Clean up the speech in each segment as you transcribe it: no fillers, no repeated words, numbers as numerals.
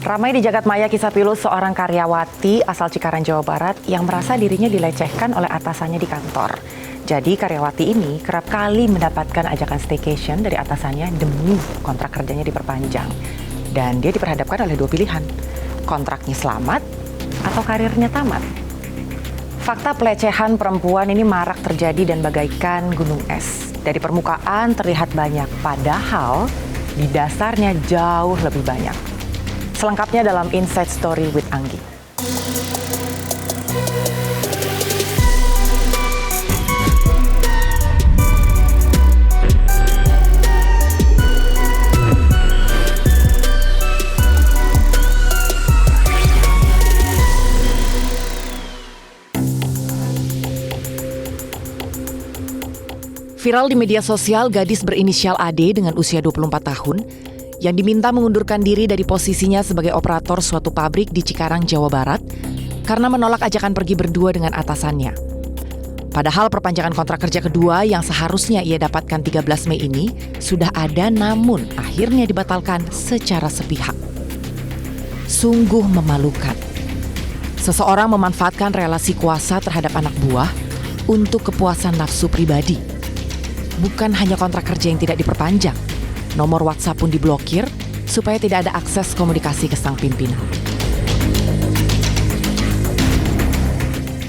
Ramai di jagat maya kisah pilu seorang karyawati asal Cikarang, Jawa Barat yang merasa dirinya dilecehkan oleh atasannya di kantor. Jadi karyawati ini kerap kali mendapatkan ajakan staycation dari atasannya demi kontrak kerjanya diperpanjang. Dan dia diperhadapkan oleh dua pilihan, kontraknya selamat atau karirnya tamat. Fakta pelecehan perempuan ini marak terjadi dan bagaikan gunung es. Dari permukaan terlihat banyak, padahal di dasarnya jauh lebih banyak. Selengkapnya dalam Inside Story with Anggi. Viral di media sosial gadis berinisial AD dengan usia 24 tahun yang diminta mengundurkan diri dari posisinya sebagai operator suatu pabrik di Cikarang, Jawa Barat karena menolak ajakan pergi berdua dengan atasannya. Padahal perpanjangan kontrak kerja kedua yang seharusnya ia dapatkan 13 Mei ini sudah ada, namun akhirnya dibatalkan secara sepihak. Sungguh memalukan. Seseorang memanfaatkan relasi kuasa terhadap anak buah untuk kepuasan nafsu pribadi. Bukan hanya kontrak kerja yang tidak diperpanjang, nomor WhatsApp pun diblokir supaya tidak ada akses komunikasi ke sang pimpinan.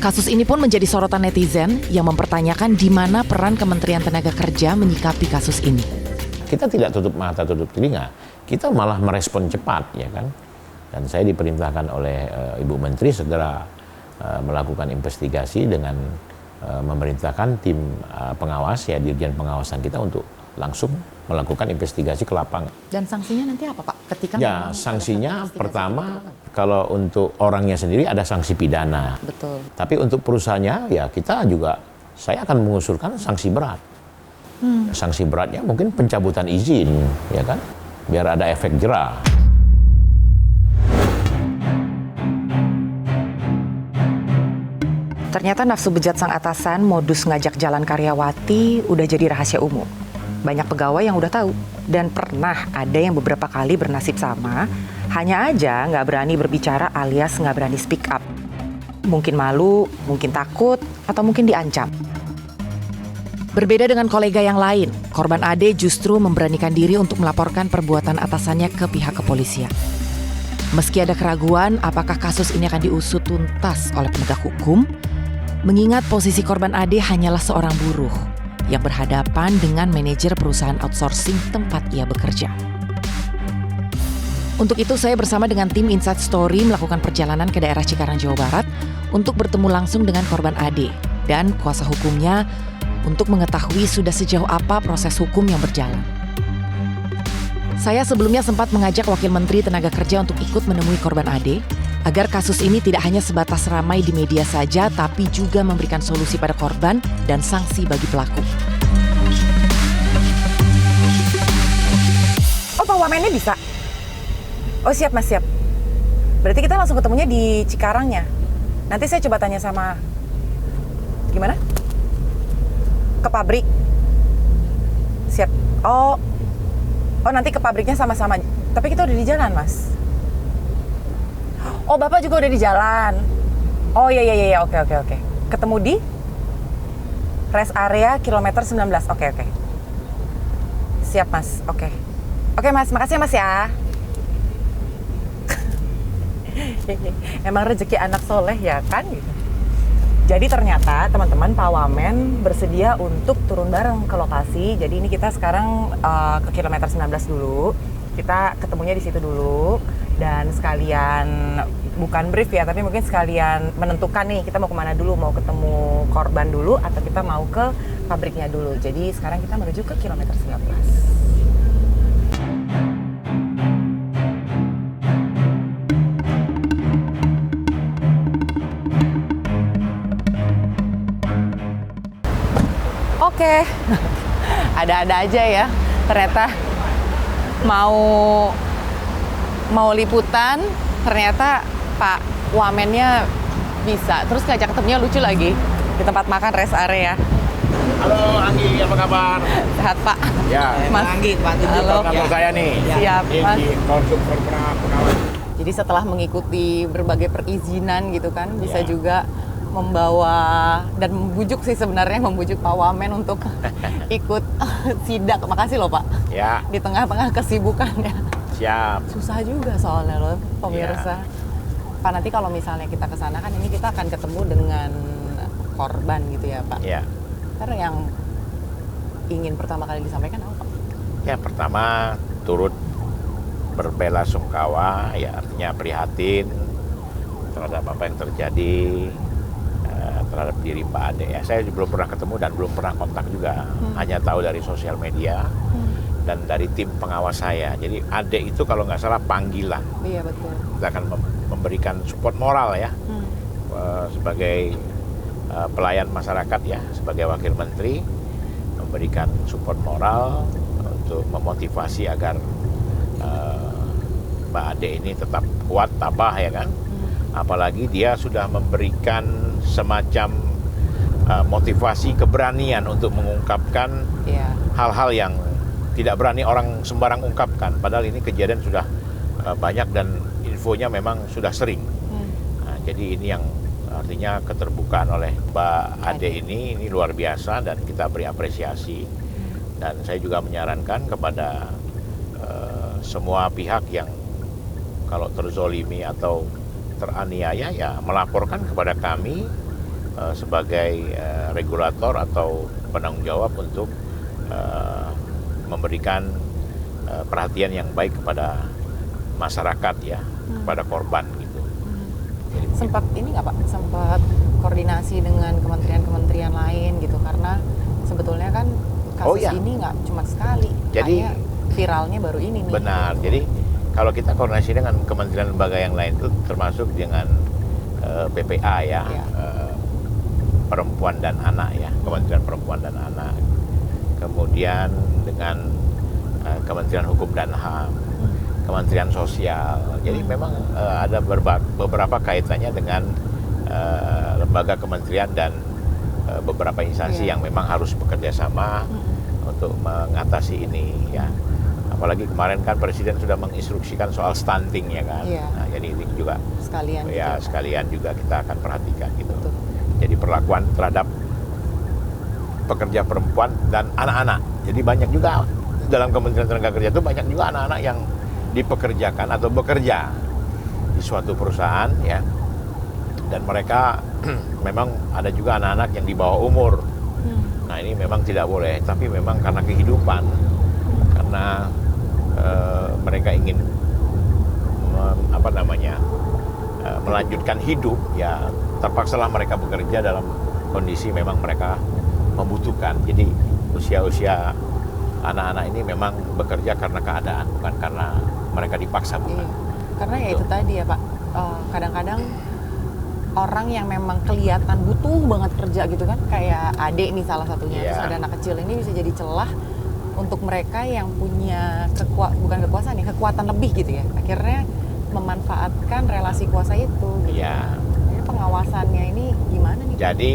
Kasus ini pun menjadi sorotan netizen yang mempertanyakan di mana peran Kementerian Tenaga Kerja menyikapi kasus ini. Kita tidak tutup mata, tutup telinga. Kita malah merespon cepat, ya kan? Dan saya diperintahkan oleh Ibu Menteri segera melakukan investigasi dengan memerintahkan tim pengawas, ya Dirjen Pengawasan kita untuk langsung melakukan investigasi ke lapangan. Dan sanksinya nanti apa, Pak? Ketika ya, sanksinya pertama kalau untuk orangnya sendiri ada sanksi pidana. Betul. Tapi untuk perusahaannya ya kita juga, saya akan mengusulkan sanksi berat. Sanksi beratnya mungkin pencabutan izin, ya kan? Biar ada efek jera. Ternyata nafsu bejat sang atasan, modus ngajak jalan karyawati udah jadi rahasia umum. Banyak pegawai yang udah tahu, dan pernah ada yang beberapa kali bernasib sama, hanya aja nggak berani berbicara alias nggak berani speak up. Mungkin malu, mungkin takut, atau mungkin diancam. Berbeda dengan kolega yang lain, korban Ade justru memberanikan diri untuk melaporkan perbuatan atasannya ke pihak kepolisian. Meski ada keraguan apakah kasus ini akan diusut tuntas oleh penegak hukum, mengingat posisi korban Ade hanyalah seorang buruh yang berhadapan dengan manajer perusahaan outsourcing tempat ia bekerja. Untuk itu saya bersama dengan tim Inside Story melakukan perjalanan ke daerah Cikarang, Jawa Barat untuk bertemu langsung dengan korban Ade dan kuasa hukumnya untuk mengetahui sudah sejauh apa proses hukum yang berjalan. Saya sebelumnya sempat mengajak Wakil Menteri Tenaga Kerja untuk ikut menemui korban Ade agar kasus ini tidak hanya sebatas ramai di media saja, tapi juga memberikan solusi pada korban dan sanksi bagi pelaku. Oh, Pak Wamennya bisa? Oh, siap Mas, siap. Berarti kita langsung ketemunya di Cikarangnya. Nanti saya coba tanya sama... Gimana? Ke pabrik? Siap. Oh, nanti ke pabriknya sama-sama. Tapi kita udah di jalan, Mas. Oh, Bapak juga udah di jalan. Oh, iya, oke. Ketemu di rest area kilometer 19. Oke. Siap, Mas. Oke, Mas. Makasih, Mas, ya. Emang rezeki anak soleh, ya kan? Jadi ternyata teman-teman Pak Wamen bersedia untuk turun bareng ke lokasi. Jadi ini kita sekarang ke kilometer 19 dulu. Kita ketemunya di situ dulu. Dan sekalian, bukan brief ya, tapi mungkin sekalian menentukan nih kita mau kemana dulu. Mau ketemu korban dulu atau kita mau ke pabriknya dulu. Jadi sekarang kita menuju ke kilometer 19. Oke, ada-ada aja ya. Ternyata mau liputan, ternyata Pak Wamennya bisa. Terus ngajak ketemunya lucu lagi di tempat makan rest area. Halo Anggi, apa kabar? Sehat Pak. Ya, Mas Anggi, Pak. Halo. Kantor saya nih. Siap, Mas. Di Konsumer Pengawas. Jadi setelah mengikuti berbagai perizinan gitu kan, bisa Ya. juga membawa dan membujuk sih sebenarnya, membujuk Pak Wamen untuk ikut sidak. Makasih loh Pak, Ya, di tengah-tengah kesibukannya. siap. Susah juga soalnya loh pemirsa. Pak, nanti kalau misalnya kita ke sana kan ini kita akan ketemu dengan korban gitu ya Pak. Ya. Karena yang ingin pertama kali disampaikan apa Pak? Ya, pertama turut berbelasungkawa, ya artinya prihatin terhadap apa yang terjadi terhadap diri Pak Ade. Ya, saya belum pernah ketemu dan belum pernah kontak juga, hanya tahu dari sosial media dan dari tim pengawas saya. Jadi Ade itu kalau nggak salah panggilan. Iya betul. Kita akan memberikan support moral ya sebagai pelayan masyarakat ya, sebagai wakil menteri memberikan support moral untuk memotivasi agar Mbak Ade ini tetap kuat, tabah ya kan. Apalagi dia sudah memberikan semacam motivasi keberanian untuk mengungkapkan Iya. hal-hal yang tidak berani orang sembarang ungkapkan. Padahal ini kejadian sudah banyak dan infonya memang sudah sering. Nah, jadi ini yang artinya keterbukaan oleh Mbak Ade ini luar biasa dan kita beri apresiasi. Dan saya juga menyarankan kepada semua pihak yang kalau terzolimi atau teraniaya ya melaporkan kepada kami sebagai regulator atau penanggung jawab untuk memberikan perhatian yang baik kepada masyarakat ya, kepada korban gitu. Jadi Sempat ini nggak Pak? Sempat koordinasi dengan kementerian-kementerian lain gitu, karena sebetulnya kan kasus iya. ini nggak cuma sekali. Jadi- hanya viralnya baru ini nih. benar. Jadi kalau kita koordinasi dengan kementerian lembaga yang lain itu termasuk dengan PPA ya, Iya. Perempuan dan Anak ya, Kementerian Perempuan dan Anak. Kemudian dengan Kementerian Hukum dan HAM, Kementerian Sosial. Jadi memang ada beberapa kaitannya dengan lembaga kementerian dan beberapa instansi Iya. yang memang harus bekerja sama untuk mengatasi ini ya. Apalagi kemarin kan Presiden sudah menginstruksikan soal stunting ya kan. Iya. Nah, jadi ini juga Sekalian. ya gitu. sekalian juga kita akan perhatikan gitu. Betul. Jadi perlakuan terhadap pekerja perempuan dan anak-anak. Jadi banyak juga dalam Kementerian Tenaga Kerja itu banyak juga anak-anak yang dipekerjakan atau bekerja di suatu perusahaan ya. Dan mereka memang ada juga anak-anak yang di bawah umur. Nah, ini memang tidak boleh, tapi memang karena kehidupan, karena mereka ingin melanjutkan hidup, ya terpaksalah mereka bekerja dalam kondisi memang mereka membutuhkan. Jadi usia-usia anak-anak ini memang bekerja karena keadaan, bukan karena mereka dipaksa, bukan. Iya. Karena ya Betul. itu tadi ya Pak, kadang-kadang orang yang memang kelihatan butuh banget kerja gitu kan, kayak adik nih salah satunya, Iya. terus ada anak kecil, ini bisa jadi celah untuk mereka yang punya bukan kekuasaan ya, kekuatan lebih gitu ya, akhirnya memanfaatkan relasi kuasa itu gitu. Iya. Jadi pengawasannya ini gimana nih Pak? Jadi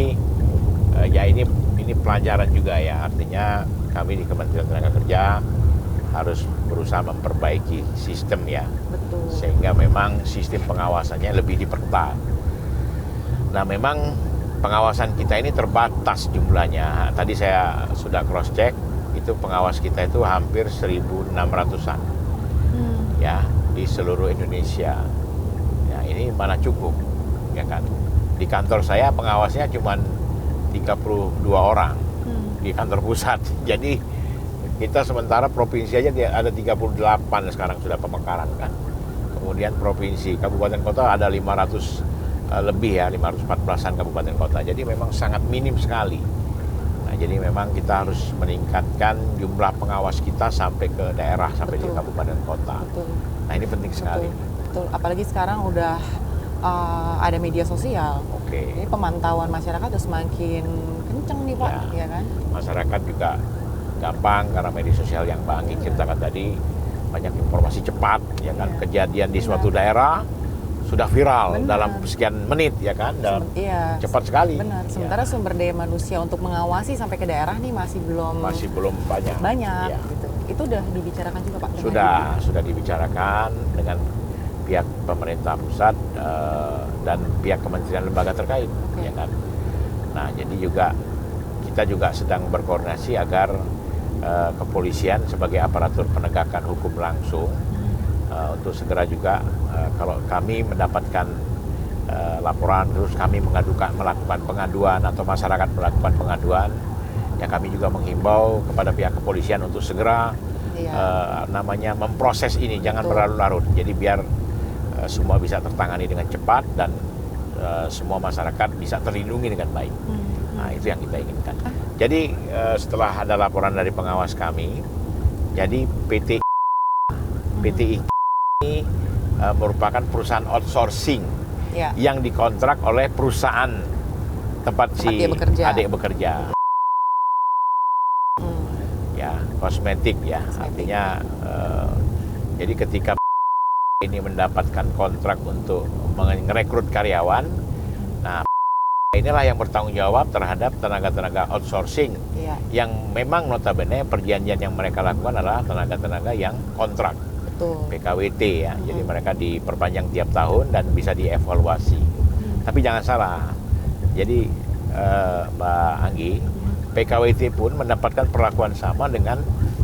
ya ini pelajaran juga ya, artinya kami di Kementerian Tenaga Kerja harus berusaha memperbaiki sistem ya, Betul. sehingga memang sistem pengawasannya lebih diperketat. Nah, memang pengawasan kita ini terbatas jumlahnya. Tadi saya sudah cross check, itu pengawas kita itu hampir 1.600-an ya di seluruh Indonesia. Ya, ini mana cukup ya kan. Di kantor saya pengawasnya cuma 32 orang di kantor pusat. Jadi kita sementara provinsi aja ada 38 sekarang sudah pemekaran kan. Kemudian provinsi, kabupaten kota ada 500 lebih ya, 514-an kabupaten kota. Jadi memang sangat minim sekali. Nah, jadi memang kita harus meningkatkan jumlah pengawas kita sampai ke daerah, sampai di Betul. kabupaten kota. Betul. Nah, ini penting sekali. Betul. Apalagi sekarang udah ada media sosial. Oke. Jadi pemantauan masyarakat udah semakin kenceng nih Pak, ya kan? Masyarakat juga gampang karena media sosial yang Mbak Anggi ceritakan tadi, banyak informasi cepat ya kan. Iya. Kejadian di suatu daerah sudah viral Benar. dalam sekian menit ya kan, dalam Iya. cepat sekali. Benar. Ya. Sementara sumber daya manusia untuk mengawasi sampai ke daerah nih masih belum banyak. banyak Ya. gitu. Itu udah dibicarakan juga Pak? dengan Sudah dibicarakan dengan pihak pemerintah pusat dan pihak kementerian lembaga terkait, ya kan. Nah, jadi kita juga sedang berkoordinasi agar kepolisian sebagai aparatur penegakan hukum langsung untuk segera juga kalau kami mendapatkan laporan terus kami melakukan pengaduan atau masyarakat melakukan pengaduan, ya kami juga menghimbau kepada pihak kepolisian untuk segera memproses ini, jangan berlarut-larut. Jadi biar semua bisa tertangani dengan cepat dan semua masyarakat bisa terlindungi dengan baik. Nah, itu yang kita inginkan. Jadi setelah ada laporan dari pengawas kami, jadi PT ini merupakan perusahaan outsourcing yang dikontrak oleh perusahaan tempat si adik bekerja. Ya, kosmetik ya. Artinya jadi ketika ini mendapatkan kontrak untuk merekrut karyawan, nah inilah yang bertanggung jawab terhadap tenaga-tenaga outsourcing yang memang notabene perjanjian yang mereka lakukan adalah tenaga-tenaga yang kontrak. PKWT ya, jadi mereka diperpanjang tiap tahun dan bisa dievaluasi. Tapi jangan salah, jadi Mbak Anggi, PKWT pun mendapatkan perlakuan sama dengan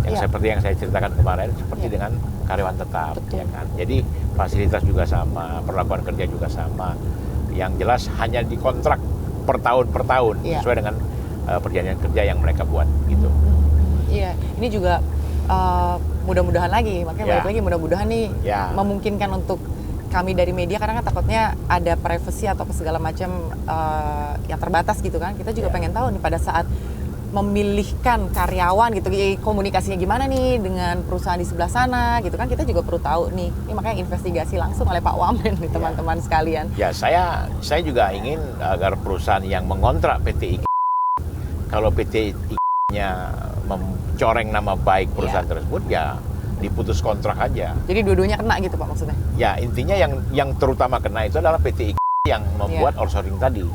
yang seperti yang saya ceritakan kemarin, seperti dengan karyawan tetap, ya kan. Jadi fasilitas juga sama, perlakuan kerja juga sama. Yang jelas hanya dikontrak per tahun sesuai dengan perjanjian kerja yang mereka buat, gitu. Iya, ini juga mudah-mudahan lagi, makanya balik lagi mudah-mudahan nih memungkinkan untuk kami dari media, karena kan takutnya ada privacy atau segala macam yang terbatas gitu kan. Kita juga pengen tahu nih pada saat memilihkan karyawan gitu, komunikasinya gimana nih dengan perusahaan di sebelah sana gitu kan, kita juga perlu tahu nih. Ini makanya investigasi langsung oleh Pak Wamen nih teman-teman sekalian. Ya, saya juga ingin agar perusahaan yang mengontrak PT IK, kalau PT IK-nya mencoreng nama baik perusahaan tersebut, ya diputus kontrak aja. Jadi dua-duanya kena gitu Pak maksudnya? Ya, intinya yang terutama kena itu adalah PT IK yang membuat outsourcing tadi.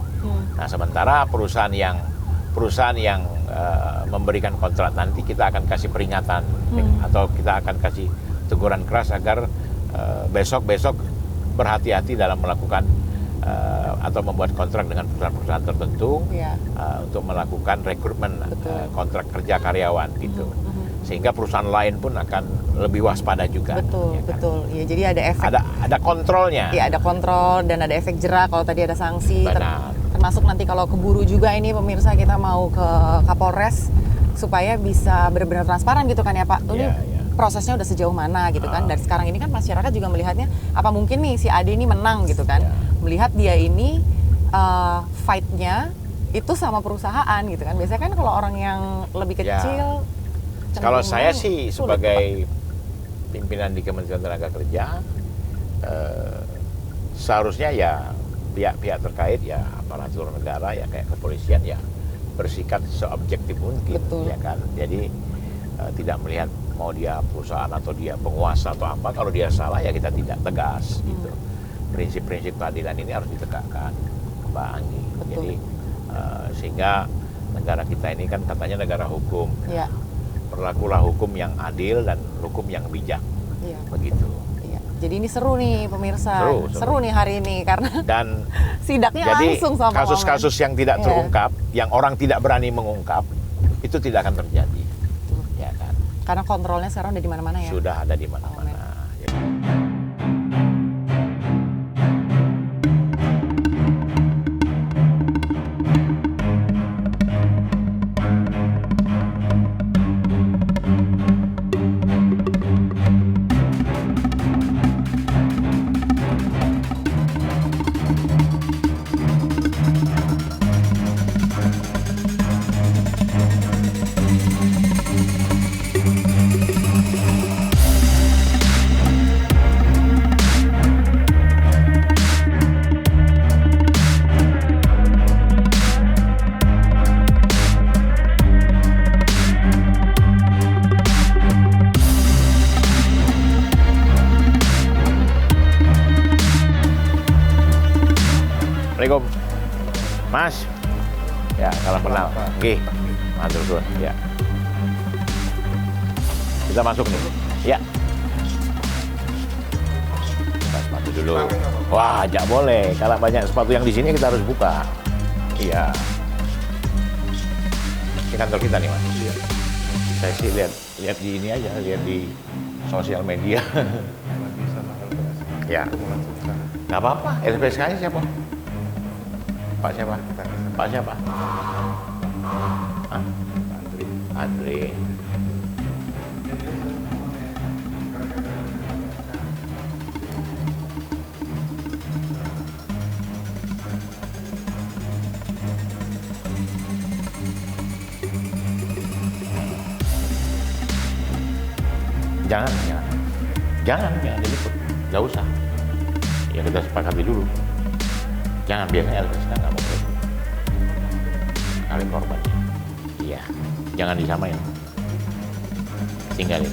Nah, sementara perusahaan yang memberikan kontrak nanti kita akan kasih peringatan atau kita akan kasih teguran keras agar besok berhati-hati dalam melakukan atau membuat kontrak dengan perusahaan-perusahaan tertentu untuk melakukan rekrutmen kontrak kerja karyawan gitu. Sehingga perusahaan lain pun akan lebih waspada juga. Betul. Ya, jadi ada efek. Ada kontrolnya. Iya, ada kontrol dan ada efek jerak kalau tadi ada sanksi. Termasuk nanti kalau keburu juga ini pemirsa, kita mau ke Kapolres supaya bisa benar-benar transparan gitu kan ya Pak. Ini prosesnya udah sejauh mana gitu kan. Dari sekarang ini kan masyarakat juga melihatnya apa mungkin nih si Ade ini menang gitu kan. Melihat dia ini fight-nya itu sama perusahaan gitu kan. Biasanya kan kalau orang yang lebih kecil kalau saya sih sebagai pimpinan di Kementerian Tenaga Kerja, seharusnya ya pihak-pihak terkait ya aparatur negara ya kayak kepolisian ya bersikap seobjektif mungkin, ya kan. Jadi tidak melihat mau dia perusahaan atau dia penguasa atau apa, kalau dia salah ya kita tidak tegas gitu. Prinsip-prinsip keadilan ini harus ditegakkan, Mbak Anggi. Jadi sehingga negara kita ini kan katanya negara hukum. Berlakulah hukum yang adil dan hukum yang bijak. Begitu. Jadi ini seru nih pemirsa, seru nih hari ini karena dan sidaknya langsung sama kasus-kasus yang tidak terungkap, yang orang tidak berani mengungkap, itu tidak akan terjadi. Ya kan? Karena kontrolnya sekarang udah di mana-mana ya. Sudah ada di mana-mana. Assalamualaikum, Mas. Ya, salam kenal. Oke, matur suwun. Ya. Kita masuk nih. Ya. Sepatu dulu. Wah, ajak boleh. Kalau banyak sepatu yang di sini kita harus buka. Iya. Ini kantor kita nih, Mas. Iya. Saya sih lihat di ini aja, lihat di sosial media. Ya. Nggak apa-apa. LPSK-nya siapa? Pak siapa? Pak siapa? Hah? Andre. Jangan diliput, nggak usah. Ya kita sepakati dulu. Jangan, biasanya LPSK nggak mau diliput. Kali korbannya. Iya, jangan disamain. Tinggalin.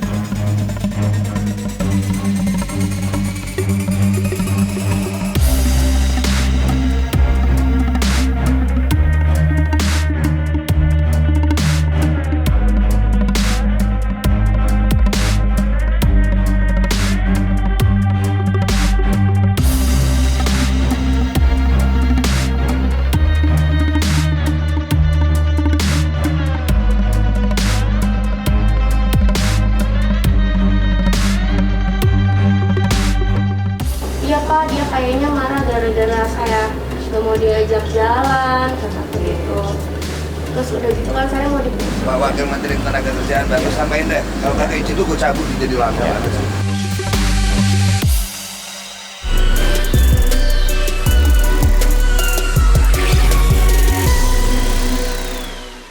Iya Pak, dia kayaknya marah gara-gara saya nggak mau diajak jalan, kata gitu. Terus udah gitu kan saya mau Pak Wakil Menteri Tenaga Kerjaan bagus samain deh. Kalau kagak izin tuh gue cabut jadi lama.